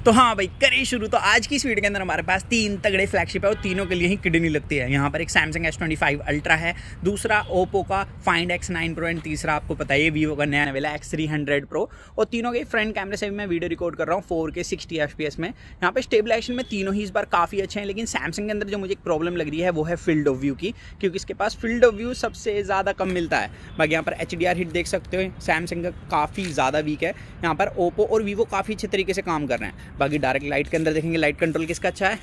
तो हाँ भाई करें शुरू। तो आज की इस वीडियो के अंदर हमारे पास तीन तगड़े फ्लैगशिप है और तीनों के लिए ही किडनी लगती है। यहाँ पर एक सैमसंग S25 अल्ट्रा है, दूसरा ओप्पो का फाइंड X9 प्रो एंड तीसरा आपको पता है वीवो का नया वाला X300 प्रो। और तीनों के फ्रंट कैमरे से भी मैं वीडियो रिकॉर्ड कर रहा हूँ 4K 60 FPS में। यहाँ पे स्टेबलाइजेशन में तीनों ही इस बार काफ़ी अच्छे हैं, लेकिन सैमसंग के अंदर जो मुझे एक प्रॉब्लम लग रही है वो है फील्ड ऑफ व्यू की, क्योंकि इसके पास फील्ड ऑफ व्यू सबसे ज़्यादा कम मिलता है। बाकी यहाँ पर HDR हिट देख सकते हो सैमसंग का काफ़ी ज़्यादा वीक है। यहाँ पर ओप्पो और वीवो काफ़ी अच्छे तरीके से काम कर रहे हैं। बाकी डायरेक्ट लाइट के अंदर देखेंगे लाइट कंट्रोल किसका अच्छा है,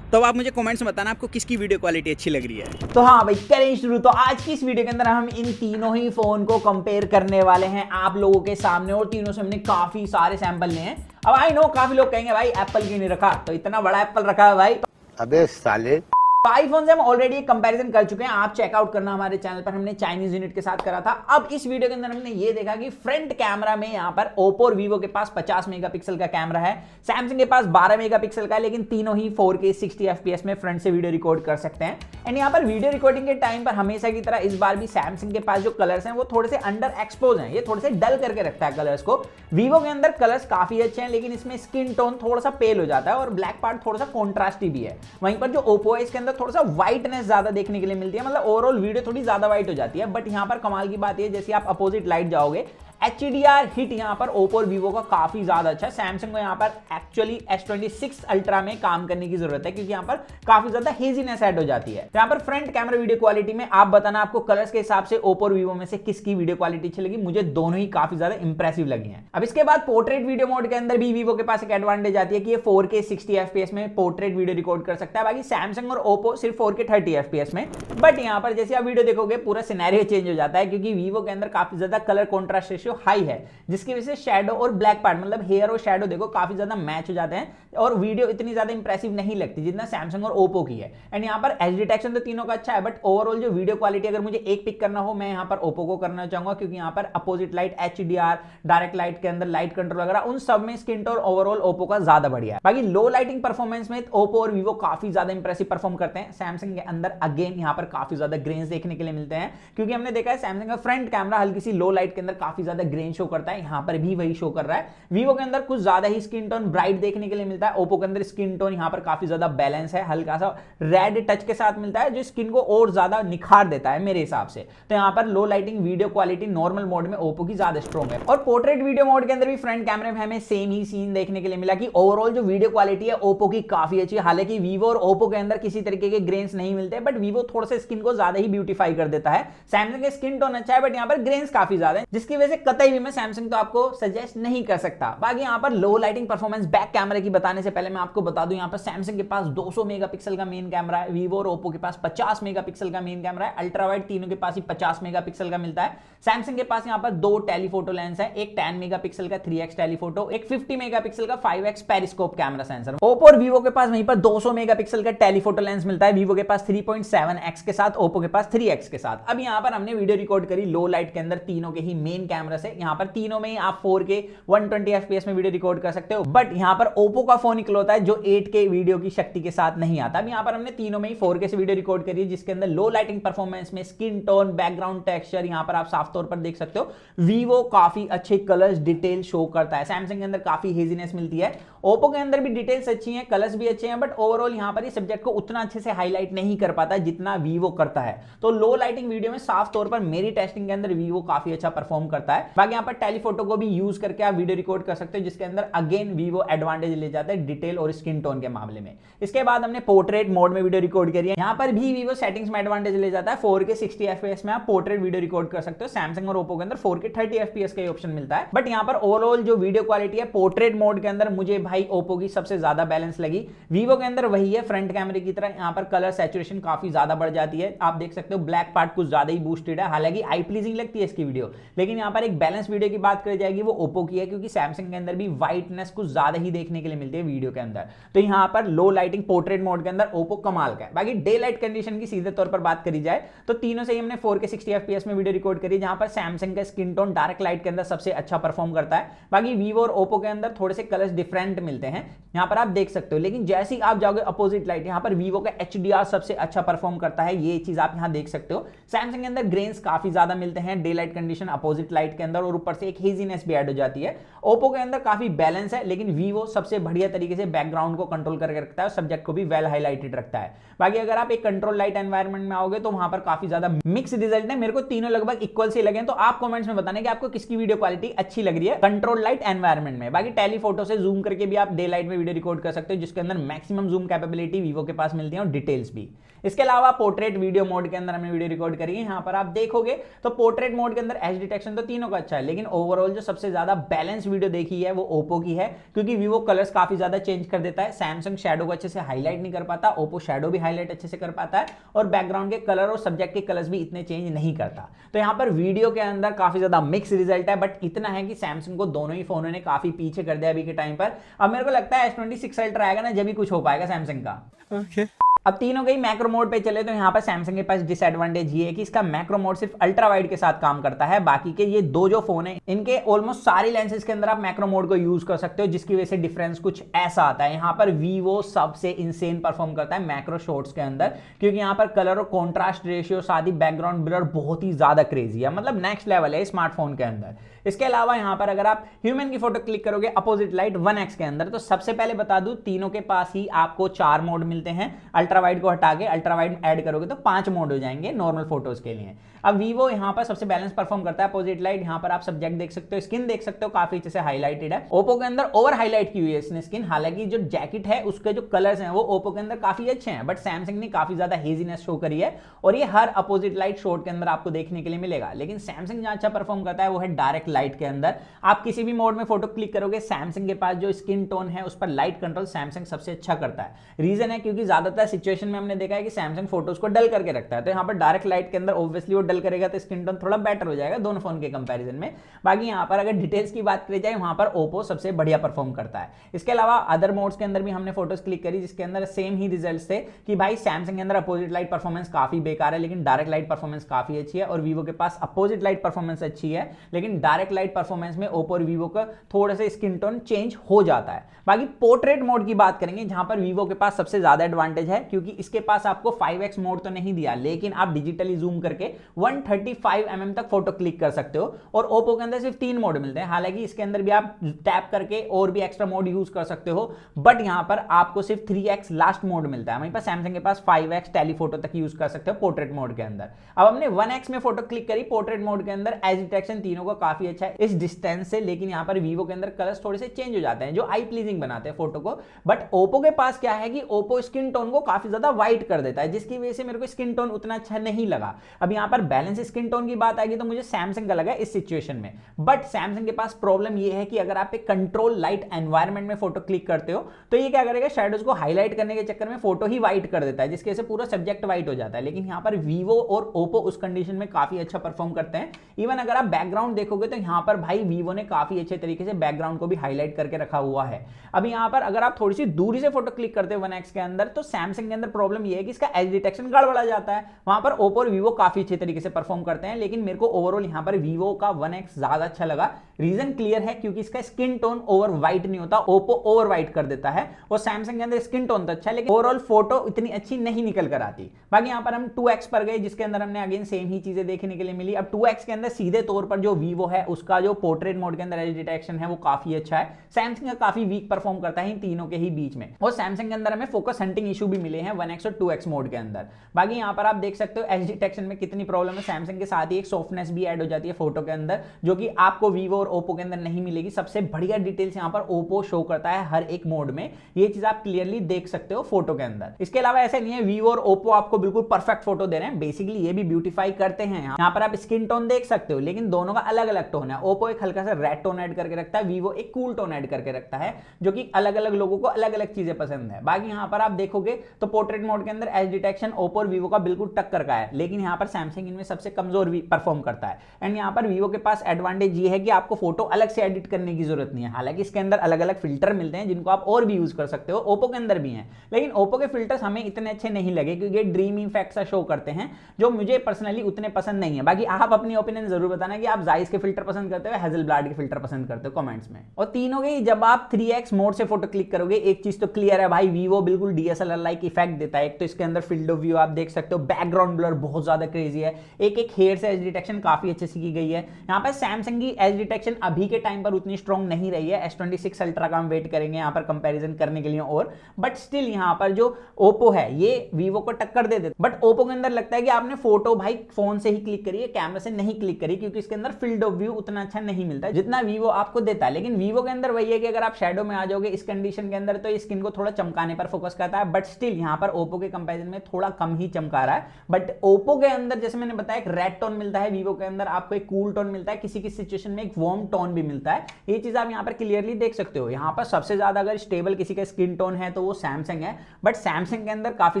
तो आप मुझे कमेंट्स में बताना आपको किसकी वीडियो क्वालिटी अच्छी लग रही है। तो हाँ भाई करें शुरू। तो आज की इस वीडियो के अंदर हम इन तीनों ही फोन को कंपेयर करने वाले हैं आप लोगों के सामने, और तीनों से हमने काफी सारे सैंपल लिए हैं। अब आई नो काफी लोग कहेंगे भाई एप्पल क्यों नहीं रखा, तो इतना बड़ा एप्पल रखा है भाई। अबे साले आईफोन से हम ऑलरेडी एक कंपैरिजन कर चुके हैं, आप चेकआउट करना हमारे चैनल पर, हमने चाइनीज यूनिट के साथ करा था। अब इस वीडियो के अंदर हमने ये देखा कि फ्रंट कैमरा में यहाँ पर ओप्पो और वीवो के पास 50 मेगापिक्सल का कैमरा है, सैमसंग के पास 12 मेगापिक्सल का है, लेकिन तीनों ही 4K 60 FPS में फ्रंट से वीडियो रिकॉर्ड कर सकते हैं। एंड यहाँ पर वीडियो रिकॉर्डिंग के टाइम पर हमेशा की तरह इस बार भी सैमसंग के पास जो कलर्स हैं वो थोड़े से अंडर एक्सपोज हैं, ये थोड़े से डल करके रखता है कलर्स को। वीवो के अंदर कलर्स काफी अच्छे हैं, लेकिन इसमें स्किन टोन थोड़ा सा पेल हो जाता है और ब्लैक पार्ट थोड़ा सा कॉन्ट्रास्टी भी है। वहीं पर जो ओप्पो है इसके अंदर थोड़ा सा व्हाइटनेस ज्यादा देखने के लिए मिलती है, मतलब ओवरऑल वीडियो थोड़ी ज्यादा व्हाइट हो जाती है। बट यहां पर कमाल की बात है, जैसे आप अपोजिट लाइट जाओगे HDR हिट यहाँ पर ओप्पो और वीवो का काफी ज्यादा अच्छा है। सैमसंग को यहाँ पर एक्चुअली S26 अल्ट्रा में काम करने की जरूरत है, क्योंकि यहाँ पर काफी ज्यादा हेजीनेस ऐड हो जाती है। यहाँ पर फ्रंट कैमरा वीडियो क्वालिटी में आप बताना आपको कलर्स के हिसाब से ओप्पो और वीवो में से किसकी वीडियो क्वालिटी अच्छी लगी। मुझे दोनों ही काफी ज्यादा इंप्रेसिव लगी है। अब इसके बाद पोर्ट्रेट वीडियो मोड के अंदर भी वीवो के पास एक एडवांटेज आती है कि ये 4K 60 FPS में पोर्ट्रेट वीडियो रिकॉर्ड कर सकता है। बाकी सैमसंग और ओप्पो सिर्फ 4K 30 FPS में। बट यहाँ पर जैसे आप वीडियो देखोगे पूरा सिनेरियो चेंज हो जाता है, क्योंकि वीवो के अंदर काफी ज्यादा कलर कॉन्ट्रास्ट रेशियो हाई है, जिसकी वजह से शैडो और ब्लैक पार्ट मतलब हेयर और शैडो देखो काफी ज्यादा मैच हो जाते हैं और वीडियो इतनी ज्यादा इंप्रेसिव नहीं लगती जितना सैमसंग और ओप्पो की है। एंड यहाँ पर एच डिटेक्शन तो तीनों का अच्छा है, बट ओवरऑल जो वीडियो क्वालिटी अगर मुझे एक पिक करना हो, मैं यहाँ पर ओप्पो को करना चाहूंगा, क्योंकि यहाँ पर opposite light, HDR, direct light के अंदर लाइट कंट्रोल वगैरह उन सब में स्किन टोन ओवरऑल ओप्पो का ज्यादा बढ़िया है। बाकी लो लाइटिंग परफॉर्मेंस में ओप्पो और वीवो काफी ज्यादा इंप्रेसिव परफॉर्म करते हैं। सैमसंग के अंदर अगेन यहाँ पर काफी ज्यादा ग्रेन्स देखने के लिए मिलते हैं, क्योंकि हमने देखा है सैमसंग का फ्रंट कैमरा हल्की सी लो लाइट के अंदर काफी ज्यादा ग्रेन शो करता है, यहाँ पर भी वही शो कर रहा है। वीवो के अंदर कुछ ज्यादा ही स्किन टोन ब्राइट देखने के लिए मिलता है। ओप्पो के अंदर स्किन टोन यहाँ पर काफी ज्यादा बैलेंस है, हल्का सा रेड टच के साथ मिलता है जो स्किन को और ज्यादा निखार देता है मेरे हिसाब से। तो यहाँ पर low lighting video quality normal mode में ओप्पो की ज्यादा स्ट्रॉन्ग है। और पोर्ट्रेट वीडियो मोड के अंदर भी फ्रंट कैमरे में हमें सेम ही सीन देखने के लिए मिला कि ओवरऑल जो वीडियो क्वालिटी है ओप्पो की काफी अच्छी है। हालांकि वीवो और ओप्पो के अंदर किसी तरीके के ग्रेन्स नहीं मिलते, बट वीवो थोड़ा सा स्किन को ज्यादा ही ब्यूटीफाई कर देता है। सैमसंग का स्किन टोन अच्छा है, बट यहाँ पर ग्रेन्स काफी ज्यादा है, जिसकी वजह से कतई भी मैं सैमसंग तो आपको सजेस्ट नहीं कर सकता। बाकी यहाँ पर लो लाइटिंग परफॉर्मेंस बैक कैमरे की बताने से पहले मैं आपको बता दूं, यहाँ पर सैमसंग के पास 200 मेगापिक्सल का मेन कैमरा है, वीवो और ओप्पो के पास 50 मेगापिक्सल का मेन कैमरा है। अल्ट्रा वाइड तीनों के पास ही 50 मेगापिक्सल का मिलता है। सैमसंग के पास यहाँ पर 2 टेलीफोटो लेंस है, एक 10 मेगापिक्सल का 3x टेलीफोटो, एक 50 मेगापिक्सल का 5x periscope camera sensor. Oppo और वीवो के पास वहीं पर 200 मेगापिक्सल का टेलीफोटो लेंस मिलता है, वीवो के पास 3.7x के साथ, ओप्पो के पास 3x के साथ। अब यहाँ पर हमने वीडियो रिकॉर्ड करी लो लाइट के अंदर तीनों के ही मेन कैमरा से। यहाँ पर तीनों में ही आप 4K 120 FPS में वीडियो रिकॉर्ड कर सकते हो, बट यहाँ पर ओप्पो का फोन इकलौता है जो 8K वीडियो की शक्ति के साथ नहीं आता। अब यहाँ पर हमने तीनों में ही 4K से वीडियो रिकॉर्ड करी है, जिसके अंदर लो लाइटिंग परफॉर्मेंस में स्किन टोन, बैकग्राउंड टेक्सचर यहाँ पर आप साफ तौर पर देख सकते हो। वीवो काफी अच्छे कलर्स डिटेल शो करता है, सैमसंग के अंदर काफी हेजीनेस मिलती है। ओप्पो के अंदर भी डिटेल्स अच्छी हैं, कलर्स भी अच्छे हैं, बट ओवरऑल यहाँ पर इस सब्जेक्ट को उतना अच्छे से हाईलाइट नहीं कर पाता जितना वीवो करता है। तो लो लाइटिंग वीडियो में साफ तौर पर मेरी टेस्टिंग के अंदर वीवो काफी अच्छा परफॉर्म करता है। बाकी यहाँ पर टेलीफोटो को भी यूज करके आप वीडियो रिकॉर्ड कर सकते हो, जिसके अंदर अगेन वीवो एडवांटेज ले जाता है डिटेल और स्किन टोन के मामले में। इसके बाद हमने पोर्ट्रेट मोड में वीडियो रिकॉर्ड करी है, यहाँ पर भी वीवो सेटिंग्स में एडवांटेज ले जाता है। 4K 60 FPS में आप पोर्ट्रेट वीडियो रिकॉर्ड कर सकते हो। सैमसंग और ओप्पो के अंदर 4K 30 FPS का ऑप्शन मिलता है, बट यहाँ पर ओवरऑल जो वीडियो क्वालिटी है पोर्ट्रेट मोड के अंदर मुझे भाई ओप्पो की सबसे ज्यादा बैलेंस लगी। वीवो के अंदर वही है फ्रंट कैमरे की तरह, यहाँ पर कलर सैचुरेशन काफी ज्यादा बढ़ जाती है। आप देख सकते हो ब्लैक पार्ट कुछ ज्यादा ही बूस्टेड है, हालांकि आई प्लीजिंग लगती है इसकी वीडियो, लेकिन यहाँ पर एक बैलेंस वीडियो की बात करी जाएगी वो ओप्पो की है, क्योंकि सैमसंग के अंदर भी व्हाइटनेस कुछ ज्यादा ही देखने के लिए मिलती है वीडियो के अंदर। तो यहाँ पर लो लाइटिंग पोर्ट्रेट मोड के अंदर ओप्पो कमाल का है। बाकी डे लाइट कंडीशन की सीधे तौर पर बात करी जाए तो तीनों से ही हमने 4K 60 FPS में वीडियो रिकॉर्ड करी, जहां पर सैमसंग का स्किन टोन डायरेक्ट लाइट के अंदर सबसे अच्छा परफॉर्म करता है। बाकी वीवो और ओप्पो के अंदर थोड़े से कलर्स डिफरेंट मिलते हैं, यहाँ पर आप देख सकते हो। लेकिन जैसे ही आप जाओगे अपोजिट लाइट, यहाँ पर वीवो का HDR सबसे अच्छा परफॉर्म करता है, ये चीज आप यहाँ देख सकते हो। सैमसंग के अंदर ग्रेन्स काफी ज्यादा मिलते हैं day light condition opposite light के अंदर और ऊपर से एक हेजीनेस भी ऐड हो जाती है। ओप्पो के अंदर काफी बैलेंस है, लेकिन वीवो सबसे बढ़िया तरीके से बैकग्राउंड को कंट्रोल करके रखता है और सब्जेक्ट को भी वेल हाईलाइटेड रखता है। बाकी अगर आप एक कंट्रोल लाइट एनवायरनमेंट में आओगे तो वहां पर काफी ज्यादा मिक्स रिजल्ट है। मेरे को तीनों लगभग इक्वल से लगे, तो आप कमेंट्स में बताना कि आपको किसकी वीडियो क्वालिटी अच्छी लग रही है कंट्रोल लाइट एनवायरनमेंट में। बाकी टेलीफोटो से जूम करके भी आप डे लाइट में वीडियो रिकॉर्ड कर सकते हो, जिसके अंदर मैक्सिमम जूम कैपेबिलिटी वीवो के पास मिलती है और डिटेल्स भी। इसके अलावा पोर्ट्रेट वीडियो मोड के अंदर हमने वीडियो रिकॉर्ड करी है। यहां पर आप देखोगे तो पोर्ट्रेट मोड के अंदर एज डिटेक्शन तो तीनों का अच्छा है, लेकिन ओवरऑल जो सबसे ज्यादा बैलेंस वीडियो देखी है वो ओप्पो की है, क्योंकि वीवो कलर्स काफी ज्यादा चेंज कर देता है, सैमसंग शैडो को अच्छे से हाईलाइट नहीं कर पाता, ओप्पो शैडो भी हाईलाइट अच्छे से कर पाता है और बैकग्राउंड के कलर और सब्जेक्ट के कलर्स भी इतने चेंज नहीं करता। तो यहां पर वीडियो के अंदर काफी ज्यादा मिक्स रिजल्ट है, बट इतना है कि सैमसंग को दोनों ही फोनों ने काफी पीछे कर दिया अभी के टाइम पर। अब मेरे को लगता है S26 अल्ट्रा आएगा ना, जब भी कुछ हो पाएगा सैमसंग का। अब तीनों के ही मैक्रो मोड पे चले तो यहाँ पर सैमसंग के पास डिसएडवांटेज ये है कि इसका मैक्रो मोड सिर्फ अल्ट्रा वाइड के साथ काम करता है। बाकी के ये दो जो फोन है इनके ऑलमोस्ट सारी लेंसेज के अंदर आप मैक्रो मोड को यूज कर सकते हो, जिसकी वजह से डिफरेंस कुछ ऐसा आता है। यहाँ पर वीवो सबसे इंसेन परफॉर्म करता है मैक्रो शॉट्स के अंदर, क्योंकि यहाँ पर कलर और कॉन्ट्रास्ट रेशियो साथ ही बैकग्राउंड ब्लर बहुत ही ज्यादा क्रेजी है, मतलब नेक्स्ट लेवल है स्मार्टफोन के अंदर। इसके अलावा यहाँ पर अगर आप ह्यूमन की फोटो क्लिक करोगे अपोजिट लाइट 1x के अंदर, तो सबसे पहले बता दूं तीनों के पास ही आपको 4 मोड मिलते हैं। अल्ट्रा वाइड को हटा के अल्ट्रा वाइड ऐड करोगे तो 5 मोड हो जाएंगे नॉर्मल फोटोज के लिए। अब वीवो यहाँ पर सबसे बैलेंस परफॉर्म करता है अपोजिट लाइट। यहाँ पर आप सब्जेक्ट देख सकते हो, स्किन देख सकते हो, काफी अच्छे से हाईलाइटेड है। ओप्पो के अंदर ओवर हाईलाइट की हुई है इसने स्किन, हालांकि जो जैकेट है उसके जो कलर्स हैं वो ओप्पो के अंदर काफी अच्छे हैं, बट सैमसंग ने काफी ज्यादा हेजीनेस शो करी है और ये हर अपोजिट लाइट शॉट के अंदर आपको देखने के लिए मिलेगा। लेकिन सैमसंग जहां अच्छा परफॉर्म करता है वो है डायरेक्ट लाइट के अंदर। आप किसी भी मोड में फोटो क्लिक करोगे, सैमसंग के पास जो स्किन टोन है उस पर लाइट कंट्रोल सैमसंग सबसे अच्छा करता है। रीजन है क्योंकि ज्यादातर सिचुएशन में हमने देखा है कि सैमसंग फोटोज को डल करके रखता है, तो यहाँ पर डायरेक्ट लाइट के अंदर ऑब्वियसली वो डल करेगा तो स्किन टोन थोड़ा बेटर हो जाएगा दोनों फोन के कंपैरिजन में। बाकी यहाँ पर अगर डिटेल्स की बात करी जाए वहां पर ओप्पो सबसे बढ़िया परफॉर्म करता है। इसके अलावा अदर मोड्स के अंदर भी हमने फोटोज क्लिक करी जिसके अंदर सेम ही रिजल्ट्स थे कि भाई सैमसंग के अंदर अपोजिट लाइट परफॉर्मेंस काफी बेकार है, लेकिन डायरेक्ट लाइट परफॉर्मेंस काफी अच्छी है, और वीवो के पास अपोजिट लाइट परफॉर्मेंस अच्छी है, लेकिन डायरेक्ट लाइट परफॉर्मेंस में ओप्पो और वीवो का थोड़ा सा स्किन टोन चेंज हो जाता है। बाकी पोर्ट्रेट मोड की बात करेंगे जहां पर वीवो के पास सबसे ज्यादा एडवांटेज है, क्योंकि इसके पास आपको 5x मोड तो नहीं दिया, लेकिन आप डिजिटली जूम करके 135 mm तक फोटो क्लिक कर सकते हो, और ओप्पो के अंदर सिर्फ 3 मोड मिलते हैं। हालांकि इसके अंदर भी आप टैप करके और भी एक्स्ट्रा मोड यूज कर सकते हो, बट यहां पर आपको सिर्फ 3x लास्ट मोड मिलता है। वहीं पर सैमसंग के पास 5x टेलीफोटो तक यूज कर सकते हो पोर्ट्रेट मोड के अंदर। अब हमने 1x में फोटो क्लिक करी पोर्ट्रेट मोड के अंदर, एज डिटेक्शन तीनों का काफी अच्छा है इस डिस्टेंस से, लेकिन यहां पर वीवो के अंदर कलर्स थोड़े से चेंज हो जाते हैं जो आई प्लीजिंग बनाते हैं फोटो को। बट ओप्पो के पास क्या है कि ओप्पो स्किन टोन को काफी ज्यादा वाइट कर देता है, जिसकी वजह से मेरे को स्किन टोन उतना अच्छा नहीं लगा। अब यहां पर बैलेंस स्किन टोन की बात आएगी तो मुझे सैमसंग का लगा इस सिचुएशन में, बट सैमसंग के पास प्रॉब्लम यह है कि अगर आप एक कंट्रोल लाइट एनवायरनमेंट में फोटो क्लिक करते हो तो ये क्या करेगा, शैडोज को हाईलाइट करने के चक्कर में फोटो ही वाइट कर देता है, जिसकी वजह से पूरा सब्जेक्ट वाइट हो जाता है। लेकिन यहां पर वीवो और ओप्पो उस कंडीशन में काफी अच्छा परफॉर्म करते हैं। इवन अगर आप बैकग्राउंड देखोगे तो यहां पर भाई वीवो ने काफी अच्छे तरीके से बैकग्राउंड को भी हाईलाइट करके रखा हुआ है। अब यहां पर अगर आप थोड़ी सी दूरी से फोटो क्लिक करते हो 1x के अंदर, तो सैमसंग के अंदर प्रॉब्लम यह है कि इसका एज डिटेक्शन गड़बड़ा जाता है। वहां पर ओप्पो और वीवो काफी अच्छे तरीके से परफॉर्म करते हैं, लेकिन मेरे को ओवरऑल यहां पर वीवो का 1x ज्यादा अच्छा लगा। रीजन क्लियर है, क्योंकि इसका स्किन टोन ओवर वाइट नहीं होता, ओप्पो ओवर वाइट कर देता है, और सैमसंग के अंदर स्किन टोन तो अच्छा है लेकिन ओवरऑल फोटो इतनी अच्छी नहीं निकल कर आती। बाकी यहां पर हम 2x पर गए जिसके अंदर हमने अगेन सेम ही चीजें देखने के लिए मिली। अब 2x के अंदर सीधे तौर पर जो वीवो है उसका जो पोर्ट्रेट मोड के अंदर एज डिटेक्शन है वो काफी अच्छा है, सैमसंग का काफी वीक परफॉर्म करता है इन तीनों के ही बीच में। और सैमसंग के अंदर हमें फोकस हंटिंग इशू भी मिले हैं 1x और 2x मोड के अंदर। बाकी यहां पर आप देख सकते हो एज डिटेक्शन में कितनी प्रॉब्लम है, सैमसंग के साथ ही एक सॉफ्टनेस भी ऐड हो जाती है फोटो के अंदर, जो कि आपको वीवो और ओप्पो के अंदर नहीं मिलेगी। सबसे बढ़िया डिटेल्स यहां पर ओप्पो शो करता है हर एक मोड में, ये चीज आप क्लियरली देख सकते हो फोटो के अंदर। इसके अलावा ऐसा नहीं है वीवो और ओप्पो आपको बिल्कुल परफेक्ट फोटो दे रहे हैं, बेसिकली ये भी ब्यूटीफाई करते हैं। यहां पर आप स्किन टोन देख सकते हो, लेकिन दोनों का अलग अलग टोन है। ओप्पो एक हल्का सा रेड टोन ऐड करके रखता है, वीवो एक कूल टोन ऐड करके रखता है, जो कि अलग अलग लोगों को अलग अलग चीजें पसंद है। बाकी यहां पर आप देखोगे तो पोर्ट्रेट मोड के अंदर एज डिटेक्शन ओप्पो और वीवो का बिल्कुल टक्कर का है, लेकिन यहां पर सैमसंग इनमें सबसे कमजोर परफॉर्म करता है। एंड यहां पर वीवो के पास एडवांटेज ये है कि आपको फोटो अलग से एडिट करने की जरूरत नहीं है। हालांकि इसके अंदर अलग अलग फिल्टर मिलते हैं जिनको आप और भी यूज कर सकते हो, ओप्पो के अंदर भी हैं, लेकिन ओप्पो के फिल्टर्स हमें इतने अच्छे नहीं लगे क्योंकि ड्रीम इफेक्ट सा शो करते हैं, जो मुझे पर्सनली उतने पसंद नहीं है। बाकी आप अपनी ओपिनियन जरूर बताना कि आप जायज के फिल्टर पसंद करते हो, हैजलब्लाड के फिल्टर पसंद करते हो कमेंट्स में। और तीनों के जब आप 3x मोड से फोटो क्लिक करोगे एक चीज तो क्लियर है भाई, वीवो बिल्कुल डीएसएलआर लाइक इफेक्ट इफेक्ट देता है। एक तो इसके अंदर फील्ड ऑफ व्यू आप देख सकते हो, बैकग्राउंड ब्लर बहुत ज्यादा क्रेजी है, एक एक हेयर से एज डिटेक्शन काफी अच्छे से की गई है। यहाँ पर सैमसंग की एज डिटेक्शन अभी के टाइम पर उतनी स्ट्रॉन्ग नहीं रही है, S26 अल्ट्रा का हम वेट करेंगे यहाँ पर कंपैरिजन करने के लिए, और बट स्टिल यहाँ पर जो ओप्पो है ये वीवो को टक्कर दे देता। बट ओप्पो के अंदर लगता है कि आपने फोटो भाई फोन से ही क्लिक करी है, कैमरा से नहीं क्लिक करी, क्योंकि इसके अंदर फील्ड ऑफ व्यू उतना अच्छा नहीं मिलता है जितना वीवो आपको देता है। लेकिन वीवो के अंदर वही है कि अगर आप शैडो में आ जाओगे इस कंडीशन के अंदर तो स्किन को थोड़ा चमकाने पर फोकस करता है, बट स्टिल यहाँ पर ओप्पो के कंपैरिजन में थोड़ा कम ही चमका रहा है। बट ओप्पो के अंदर जैसे मैंने बताया एक रेड टोन मिलता है, वीवो के अंदर आपको एक कूल टोन मिलता है, किसी किसी सिचुएशन में एक वार्म टोन भी मिलता है। ये चीज आप यहाँ पर क्लियरली देख सकते हो। यहाँ पर सबसे ज्यादा अगर स्टेबल किसी का स्किन टोन है तो वो सैमसंग है, बट सैमसंग के अंदर काफी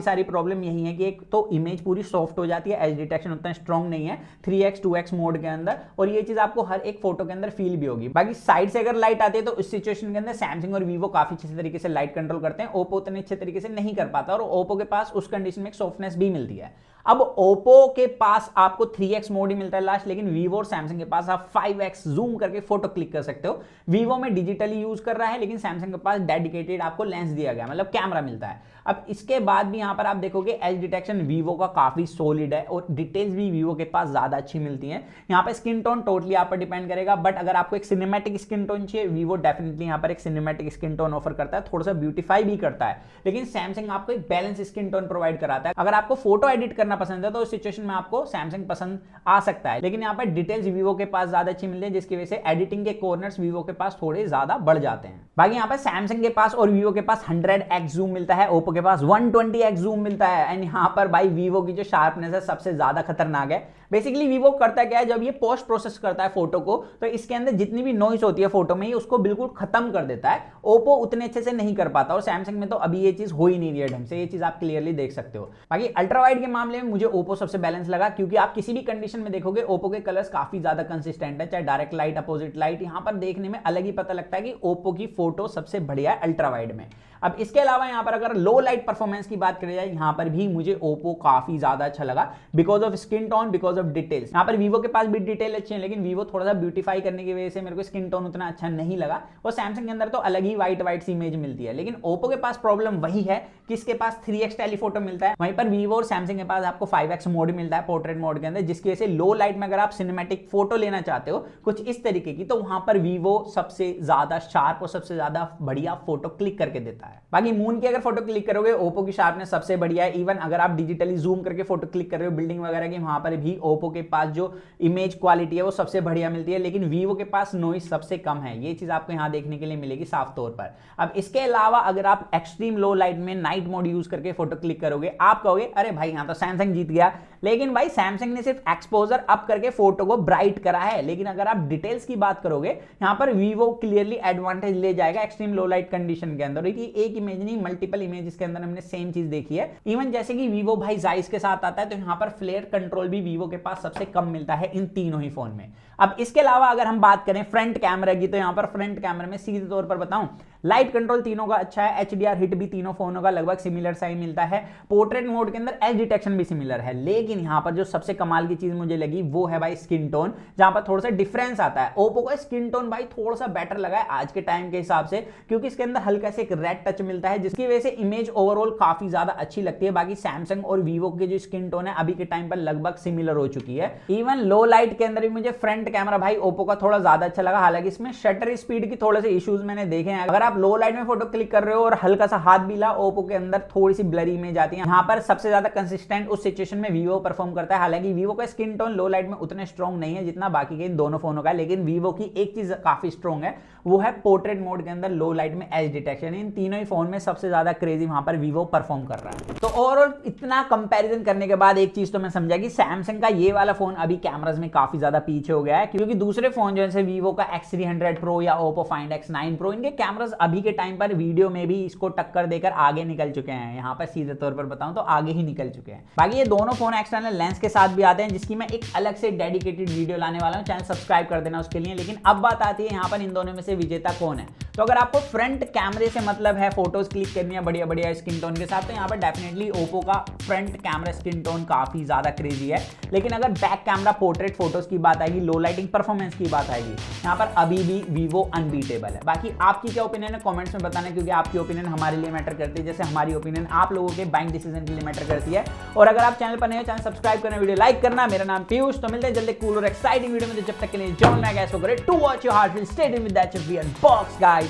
सारी प्रॉब्लम यही है कि एक तो इमेज पूरी सॉफ्ट हो जाती है, एज डिटेक्शन उतना स्ट्रॉन्ग नहीं है 3x 2x मोड के अंदर, और ये चीज आपको हर एक फोटो के अंदर फील भी होगी। बाकी साइड से अगर लाइट आती है तो इस सिचुएशन के अंदर सैमसंग और वीवो काफी अच्छे तरीके से लाइट कंट्रोल करते हैं, ओप्पो उतने अच्छे तरीके से नहीं कर पाता, और ओप्पो के पास उस कंडीशन में एक सॉफ्टनेस भी मिलती है। अब ओप्पो के पास आपको 3x मोड ही मिलता है लास्ट, लेकिन वीवो और सैमसंग के पास आप 5x जूम करके फोटो क्लिक कर सकते हो। वीवो में डिजिटली यूज कर रहा है, लेकिन सैमसंग के पास डेडिकेटेड आपको लेंस दिया गया, मतलब कैमरा मिलता है। अब इसके बाद भी यहां पर आप देखोगे एज डिटेक्शन वीवो का काफी सॉलिड है, और डिटेल्स भी वीवो के पास ज्यादा अच्छी मिलती हैं। यहाँ पर स्किन टोन टोटली आप पर डिपेंड करेगा, बट अगर आपको एक सिनेमैटिक स्किन टोन चाहिए, वीवो डेफिनेटली यहाँ पर एक सिनेमैटिक स्किन टोन ऑफर करता है, थोड़ा सा ब्यूटीफाई भी करता है, लेकिन सैमसंग आपको एक बैलेंस स्किन टोन प्रोवाइड कराता है। अगर आपको फोटो एडिट करना पसंद है तो उस सिचुएशन में आपको सैमसंग पसंद आ सकता है, लेकिन यहाँ पर डिटेल्स वीवो के पास ज्यादा अच्छी मिलती है, जिसकी वजह से एडिटिंग के कॉर्नर्स वीवो के पास थोड़े ज्यादा बढ़ जाते हैं। बाकी यहाँ पर सैमसंग के पास और वीवो के पास 100x जूम मिलता है, ओप्पो के पास 120x जूम मिलता है, एंड यहाँ पर भाई वीवो की जो शार्पनेस है सबसे ज्यादा खतरनाक है। बेसिकली वीवो करता क्या है, जब ये पोस्ट प्रोसेस करता है फोटो को तो इसके अंदर जितनी भी नॉइस होती है फोटो में ही उसको बिल्कुल खत्म कर देता है। ओप्पो उतने अच्छे से नहीं कर पाता, और सैमसंग में तो अभी ये चीज हो ही नहीं रही है ढंग से, ये चीज आप क्लियरली देख सकते हो। बाकी अल्ट्रा वाइड के मामले में मुझे ओप्पो सबसे बैलेंस लगा, क्योंकि आप किसी भी कंडीशन में देखोगे ओप्पो के कलर्स काफी ज्यादा कंसिस्टेंट है, चाहे डायरेक्ट लाइट अपोजिट लाइट, यहाँ पर देखने में अलग ही पता लगता है कि ओप्पो की फोटो सबसे बढ़िया है अल्ट्रा वाइड में। अब इसके अलावा यहाँ पर अगर लो लाइट परफॉर्मेंस की बात करी जाए, यहाँ पर भी मुझे ओप्पो काफी ज्यादा अच्छा लगा, because of skin tone, because of details. यहाँ पर वीवो के पास भी डिटेल अच्छे हैं, लेकिन वीवो थोड़ा सा ब्यूटीफाई करने की वजह से मेरे को स्किन टोन उतना अच्छा नहीं लगा, और सैमसंग के अंदर तो अलग ही व्हाइट सी इमेज मिलती है। लेकिन ओप्पो के पास प्रॉब्लम वही है कि इसके पास 3x टेलीफोटो मिलता है, वहीं पर वीवो और सैमसंग के पास आपको 5x मोड मिलता है पोर्ट्रेट मोड के अंदर, जिसकी वजह से लो लाइट में अगर आप सिनेमैटिक फोटो लेना चाहते हो कुछ इस तरीके की, तो वहां पर वीवो सबसे ज्यादा शार्प और सबसे ज्यादा बढ़िया फोटो क्लिक करके देता है। बाकी मून की अगर फोटो क्लिक करोगे ओप्पो की शार्पनेस सबसे बढ़िया है, इवन अगर आप डिजिटली जूम करके फोटो क्लिक कर रहे हो बिल्डिंग वगैरह की, वहां पर भी ओप्पो के पास जो इमेज क्वालिटी है वो सबसे बढ़िया मिलती है, लेकिन वीवो के पास नॉइस सबसे कम है, ये चीज आपको यहां देखने के लिए मिलेगी साफ तौर पर। अब इसके अलावा अगर आप एक्सट्रीम लो लाइट में नाइट मोड यूज करके फोटो क्लिक करोगे, आप कहोगे अरे भाई यहां तो सैमसंग जीत गया, लेकिन भाई सैमसंग ने सिर्फ एक्सपोजर अप करके फोटो को ब्राइट करा है, लेकिन अगर आप डिटेल्स की बात करोगे यहां पर वीवो क्लियरली एडवांटेज ले जाएगा एक्सट्रीम लो लाइट कंडीशन के अंदर। एक इमेज नहीं मल्टीपल इमेज के अंदर हमने सेम चीज देखी है। इवन जैसे कि वीवो भाई जाइस के साथ आता है, तो यहां पर फ्लेयर कंट्रोल भी वीवो के पास सबसे कम मिलता है इन तीनों ही फोन में। अब इसके अलावा अगर हम बात करें फ्रंट कैमरा की, तो यहां पर फ्रंट कैमरा में सीधे तौर पर बताऊं लाइट कंट्रोल तीनों का अच्छा है, HDR हिट भी तीनों फोनों का लगभग सिमिलर सा ही मिलता है, पोर्ट्रेट मोड के अंदर एज डिटेक्शन भी सिमिलर है। लेकिन यहां पर जो सबसे कमाल की चीज मुझे लगी वो है भाई स्किन टोन, जहां पर थोड़ा सा डिफरेंस आता है। ओप्पो का स्किन टोन भाई थोड़ा सा बेटर लगा है आज के टाइम के हिसाब से, क्योंकि इसके अंदर हल्का से एक रेड टच मिलता है, जिसकी वजह से इमेज ओवरऑल काफी ज्यादा अच्छी लगती है। बाकी सैमसंग और वीवो के जो स्किन टोन है अभी के टाइम पर लगभग सिमिलर हो चुकी है। इवन लो लाइट के अंदर भी मुझे फ्रंट कैमरा भाई ओप्पो का थोड़ा ज्यादा अच्छा लगा, हालांकि इसमें शटर स्पीड की थोड़े से इश्यूज मैंने देखे हैं। अगर आप लो लाइट में फोटो क्लिक कर रहे हो और हल्का सा हाथ भी ला, ओप्पो के अंदर थोड़ी सी ब्लरी इमेज आती है। यहाँ पर सबसे ज्यादा कंसिस्टेंट उस सिचुएशन में वीवो परफॉर्म करता है, हालांकि वीवो का स्किन टोन लो लाइट में उतने स्ट्रॉन्ग नहीं है जितना बाकी के इन दोनों फोनों का है। लेकिन वीवो की एक चीज काफी स्ट्रॉन्ग है, वो है पोर्ट्रेट मोड के अंदर लो लाइट में एज डिटेक्शन। इन तीनों ही फोन में सबसे ज्यादा क्रेजी वहां पर वीवो परफॉर्म कर रहा है। तो ओवरऑल इतना कंपैरिजन करने के बाद एक चीज तो मैं समझा कि सैमसंग का ये वाला फोन अभी कैमरास में काफी ज्यादा पीछे हो गया है, क्योंकि दूसरे फोन जैसे वीवो का X300 Pro या ओप्पो फाइंड X9 Pro, इनके कैमरास अभी के टाइम पर वीडियो में भी इसको टक्कर देकर आगे निकल चुके हैं। यहाँ पर सीधे तौर पर बताऊं तो आगे ही निकल चुके हैं। बाकी ये दोनों फोन एक्सटर्नल लेंस के साथ भी आते हैं, जिसकी मैं एक अलग से डेडिकेटेड वीडियो लाने वाला हूं, चैनल सब्सक्राइब कर देना उसके लिए। लेकिन अब बात आती है यहाँ पर इन दोनों में से विजेता कौन है। तो अगर आपको फ्रंट कैमरे से मतलब है, फोटोज क्लिक करनी है बढ़िया बढ़िया स्किन टोन के साथ, तो यहाँ पर डेफिनेटली ओप्पो का फ्रंट कैमरा स्किन टोन काफी ज्यादा क्रेजी है। लेकिन अगर बैक कैमरा पोर्ट्रेट फोटोज की बात आएगी, लो लाइटिंग परफॉर्मेंस की बात आएगी, यहाँ पर अभी भी वीवो अनबीटेबल है। बाकी आपकी क्या ओपिनियन है कमेंट्स में बताना, क्योंकि आपकी ओपिनियन हमारे लिए मैटर करती है, जैसे हमारी ओपिनियन आप लोगों के बाइंग डिसीजन के लिए मैटर करती है। और अगर आप चैनल पर नए हो, चैनल सब्सक्राइब करना, वीडियो लाइक करना। मेरा नाम पीयूष, तो मिलते हैं जल्दी कूल और एक्साइटिंग वीडियो में। जब तक के लिए जॉन मैं गैस हो to watch your heart will stay in with that box guys.